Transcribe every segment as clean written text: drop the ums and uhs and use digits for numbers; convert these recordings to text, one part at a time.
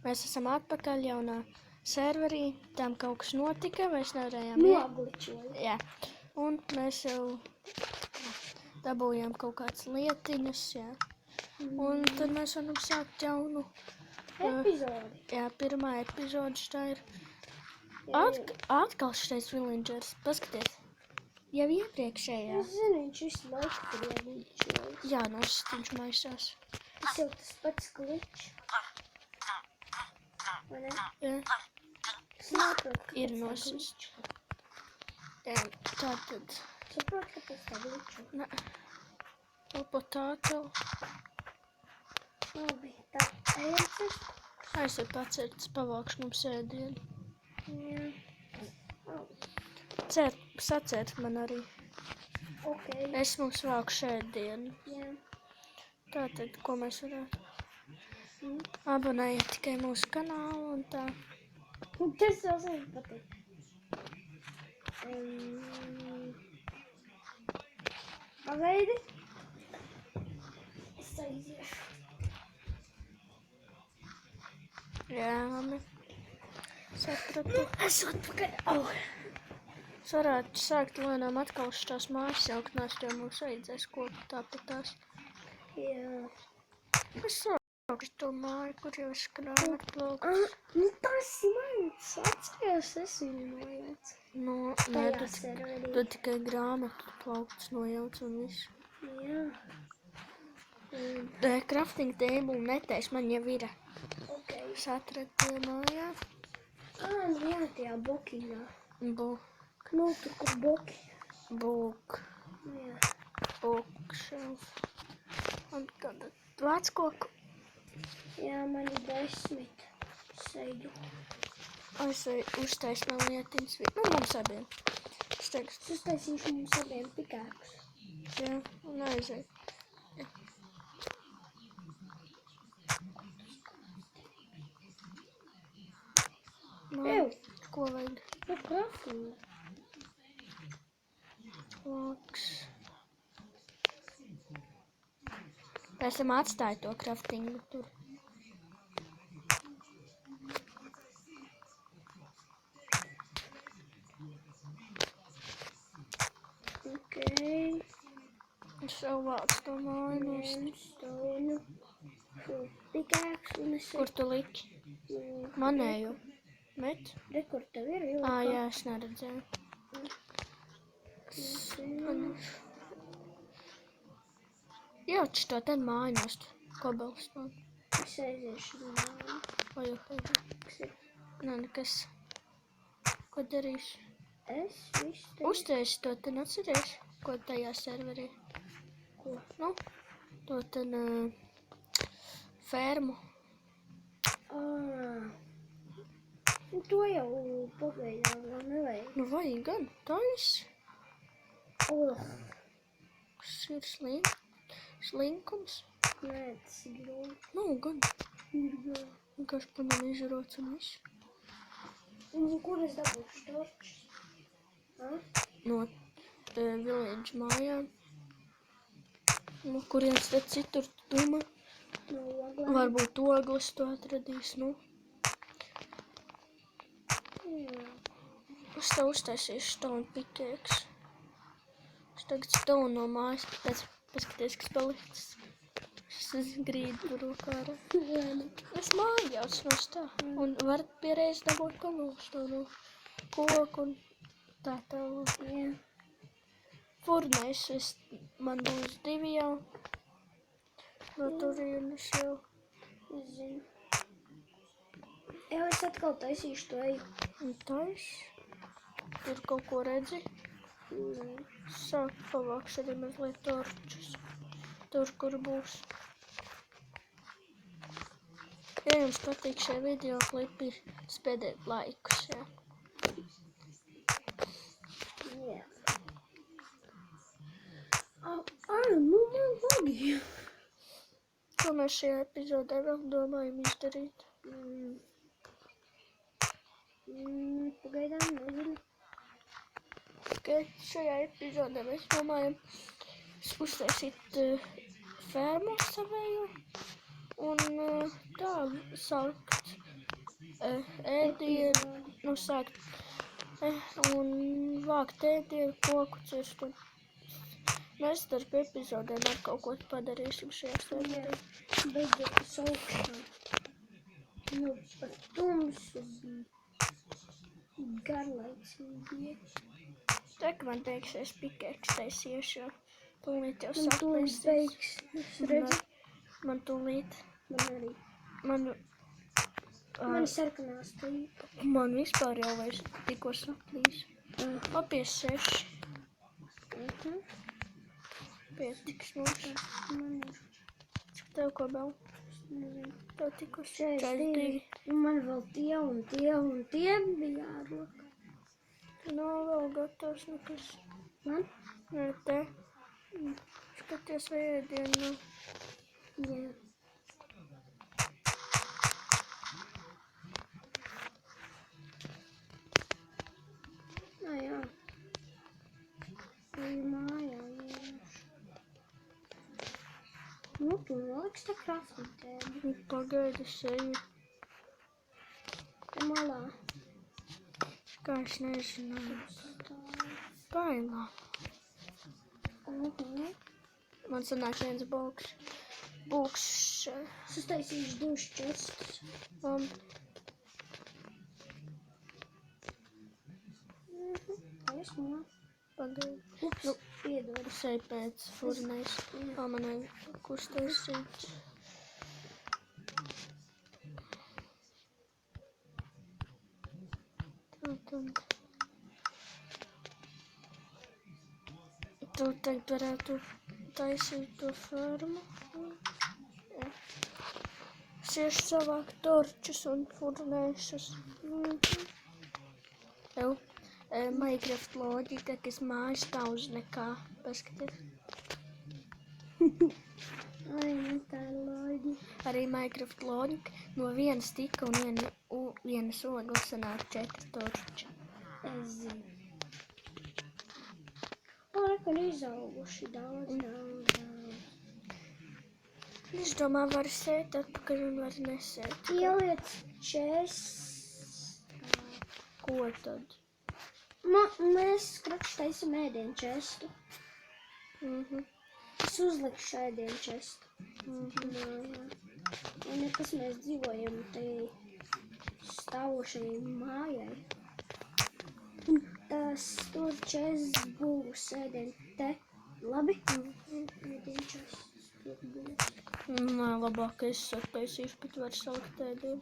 Mēs esam atpakaļ jaunā serverī. Tam kaut kas notika, mēs nevarējām Nogličoju. Jā. Un mēs jau dabūjām kaut kādas lietiņas, jā. Un tad mēs varam sākt jaunu Epizodi. Jā, pirmā epizode tā ir. Atkal šitais villagers, paskaties. Jau iepriekšējā. Es zinu, viņš visu laiku tur iegličojas. Jā, viņš maisās. Tas jau tas pats kličs. Vai ne? Jā. Es nesaprotu, Ir nosist. Jā, tātad. Saprotu, kāpēc tā gličo. Nē. Potāto. Labi, tā ejam cist. Aiziet pacert, pavākšu mums ēdienu. Jā. Sacert man arī. Ok. Es mums vākšu ēdienu. Jā. Tātad, ko mēs varētu? Abonējiet tikai mūsu kanālu un tā. Tas jau zinu patīk. Pagaidi. Es aiziešu. Jā, mami. Sapratu. Es atpakaļ. Es varētu sākt lēnām atkal šitās mājas jaukt, jo mums vajadzēs kopu tāpat tās. Jā. Es sākšu to māju, kur jau skrāvat plaukts. Nu tas mans. Atceries, es viņu nojaucu. Nu, nē, tu tikai grāmatu plaukts nojauc un visu. Jā. Crafting table netais man jau ir. Ok. Es atradu mājā. Nu jā, tajā bokiņā. Buk. Nu, tur, kur boki. Buk. Jā. Bookshelf. Un kāda veckoku. Jā, man ir 10 seju. Es uztaisu man lietiņas. Nu, mums abiem. Es teikšu. Es uztaisīšu mums abiem pikākus. Jā, un aiziet. Ew! Ko vajag? Nu, kraftinga. Loks. Esam atstāju to craftingu tur. Ok. Es jau vācu to māju nost. Stonu. Šo pikāks un es... Kur tu liki? Manēju. Met? Re, kur tev ir? Jā, es neredzēju. Jā, šito ten māju nost. Cobblestone. Es aiziešu māju. Vai jau heidi? Nē, nekas. Ko darīšu? Es visu te... Uztaisi to ten atceries, ko tajā serverī. Ko? Nu, to ten fermu. Nu, to jau pagaidām vēl nevajag. Nu, vajag gan. Taisi. Kas ir slinkums? Nē, tas ir grūti. Nu, gan. Vienkārši paņem izžarots un visu. Un kur es dabūšu torčus? No village mājām. No kurienes tad citur tu domā? No oglēm. Varbūt ogles tu atradīs, nu. Jā. Es tev uztaisīšu stone pickaxe. Es tagad stone no mājas, paskaties, kas palicis. Es grīdu tur rokā ar. Es mājās no tā. Un var pierreiz dabūt cobblestone, koku un tā tālāk. Jā. Furnēs man būs 2 jau. No turienes jau. Es zinu. Jā, es atkal taisīšu to eju. Un tais. Tur kaut ko redzi. Sāk pavākšu arī mazliet torčus. Tur, kur būs. Ja jums patīk šie video klipi, spēdēt laikus, jā. Jā. Nu man vajag. Ko mēs šajā epizodē vēl domājam izdarīt? Pagaidām nezinu. Šajā epizodē mēs domājam uztaisīt fermu savējo. Un tā sākt ēdienu, nu sākt un vākt ēdienu, koku cirst. Mēs starp epizodēm ar kaut ko padarīsim šajā sēdē. Beidzot augšā. Nu, pat tumsu bija. Garlaicīgi. Tagad man beigsies pikēks taisīšu, jo tūlīt jau Man tūlīt saplēsīs. beigs. Es redzu. Man tūlīt. Man arī. Man sarkanā stīpa. Man vispār jau vairs tikko saplīs. Apies 6. Pietiks mums. Man ir. Cik tev ko vēl? Nezinu. Tev tikko 42. Man vēl tie un tie bija jārok. Nav vēl gatavs nekas. Man? Nē, te. Skaties vai ēdienu. Jā. Jā. Vai mājā iešu. Nu, tu noliks tā krāsnitēdi. Pagaidi seju. Te malā. Kā es nezināju. Tā. Bailā. Man sanāk viens bulks. Es uztaisīšu 2 čestus. Es mā. Pagaidi. Ups, piedod. Es eju pēc furnēs. Man vajag kustēsīt. Tātad. Tu tagad varētu taisīt to fermu. Es iešu savākt torčus un furnēšus. Tev Minecraft loģika, kas mājas kauž nekā. Paskaties. Ai, nu tā ir loģika. Arī Minecraft loģika no viena stika un viena soga sanāk 4 torči. Es zinu. Laikam izauguši daudz. Es domāju, var sēt atpakaļ un var nesēt. Ieliec čest. Ko tad? Mēs skratši taisam ēdienu čestu. Es uzlikšu ēdienu čestu. Mājā. Un nekas mēs dzīvojam te stāvošai mājai. Un tas tur čests būs ēdienu te. Labi? Ēdienu čests tur būs. Nē, labāk es taisīšu, bet var salikt ēdienu.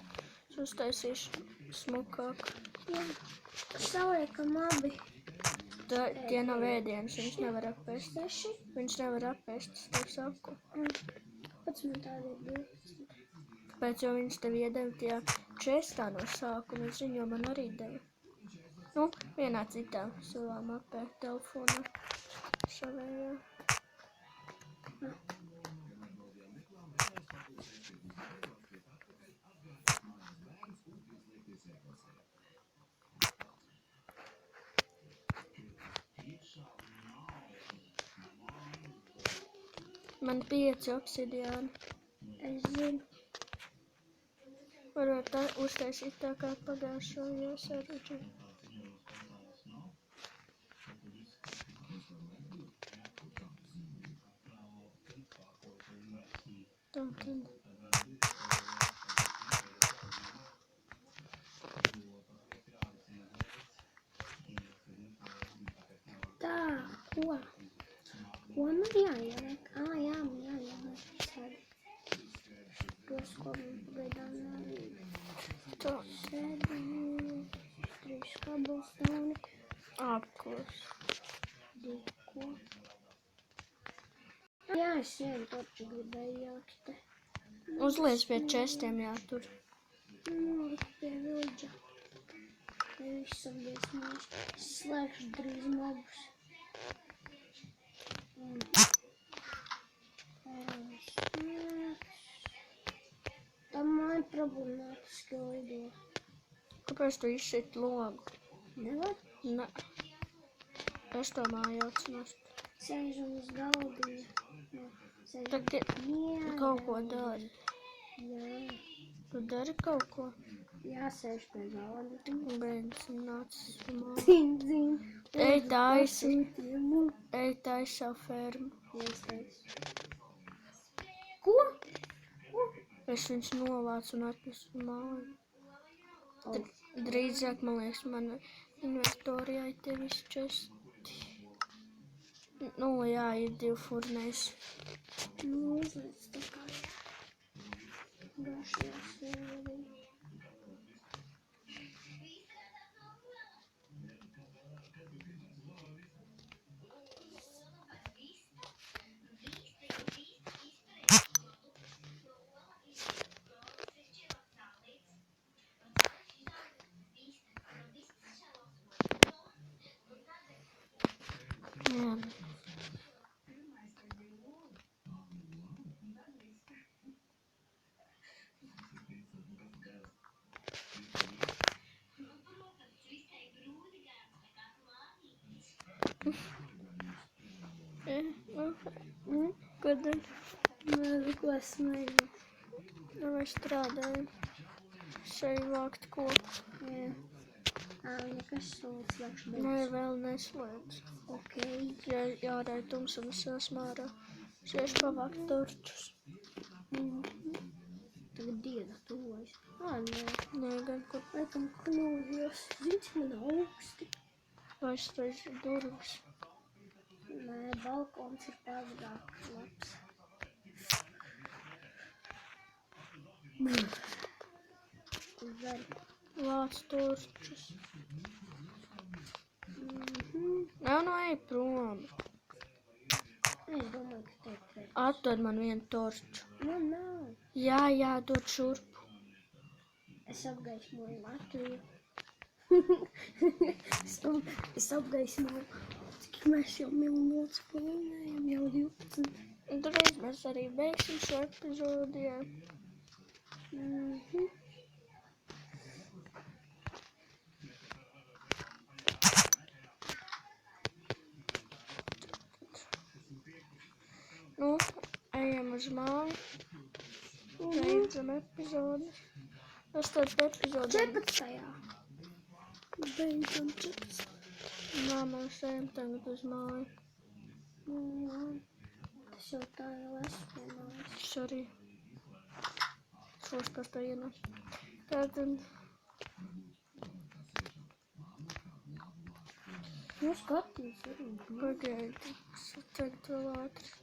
Es uztaisīšu smukāk. Jā, saliekam abi. Tie nav ēdienas, viņš nevar apēst. 6. Viņš nevar apēst, es tev saku. Pats man tādi ir 12. Kāpēc jau viņš tev iedeva tajā čestā no sākuma? Es viņu man arī deva. Nu, vienā citā savā mapē, telefonā. Savējā. Man 5 obsidiāni. Es zinu. Varētu uztaisīt tā kā pagājušo jāsaruģi. Tātad. Tā, ko? Ko man jāieliek? Jā, man jāieliek sēdi. Tos, ko man pagaidām jāieliek. Tā. Sēdi, 3 kabelstoni. Apkurs. 2 ko? Jā, es vienu torču gribēju ielikt te. Uzliec pie čestiem jātur. Nolikt pie vilģa. Lai viss apdiesmīs. Es slēgšu drīz mobus. Tā māja problemātiski lido. Kāpēc tu izšķirt logu? Nevar? Ne. Es to mājauc nost. Sēžam uz galdiņa. Tagad kaut ko dari. Jā. Tu dari kaut ko? Jāsēž pie galda. Beidz, nāc. Zin. Ej, taisi. Pasūtījumu. Ej, taisi savu fermu. Iestājas. Ko? Es viņus novācu un atnesu māju. Oh. Drīzāk, man liekas, mana inventorijā ir tie visi česti. Nu, jā, ir 2 furnēs. Nu, uzliec tā kā garšajās arī. Jā. Ko dari? Ko smēju? Mēs strādājam. Šai vākt koku. Jā. Nekas sūds lakš Nē, vēl neslēdz. Ok. Ja jārāj tums un es jāsmārā. Šieši pavākt torčus. Tagad diena tuvojas. Nē. Nē, gan kur Laikam kļūdījos. Zini, cik man augsti? aizslēdz durvis. Nē, balkons ir pārāk labs. Zari. Vāc torčus. Jā, nu ej prom. Es domāju, ka tev pēc. Atdod man vienu torču. Man nav. Jā, dod šurpu. Es apgaismoju Latviju. Es apgaismoju. Cik mēs jau minūtes palīnējam, jau 12. Un drīz mēs arī beigsim šo epizodi. Jā. Nu, ejam uz māju. Beidzam epizodi. Es tādu epizodi. 14. Beidzam 14. Nā, mēs ejam tagad uz māju. Tas jau tā jau esmu pienācis. Es arī. Šos par to ienāc. Tātad. Nu, skatīs arī. Pagaidi. Tagad vēl ātri.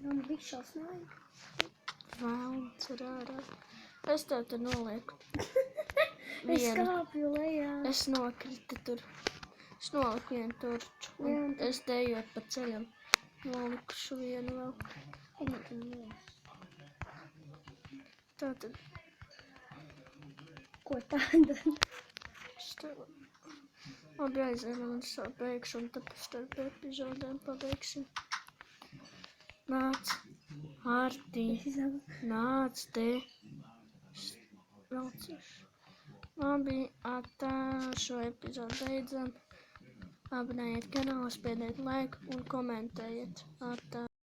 Man bikšās nevajag. Vēlns ir ārā. Es tev tur nolieku. Es kāpju lejā. Es nokritu tur. Es noliku vienu torču. Un es dejot pa ceļam. Nolikušu vienu vēl. Tātad. Ko tāda? Es tev. Labi, aizējam un es beigšu un tad starp epizodēm pabeigsim. Nāc. Arti. Nāc te. Braucišu. Labi, atā šo epizodu beidzam. Abonējiet kanālu, spiediet laiku un komentējiet. Atā.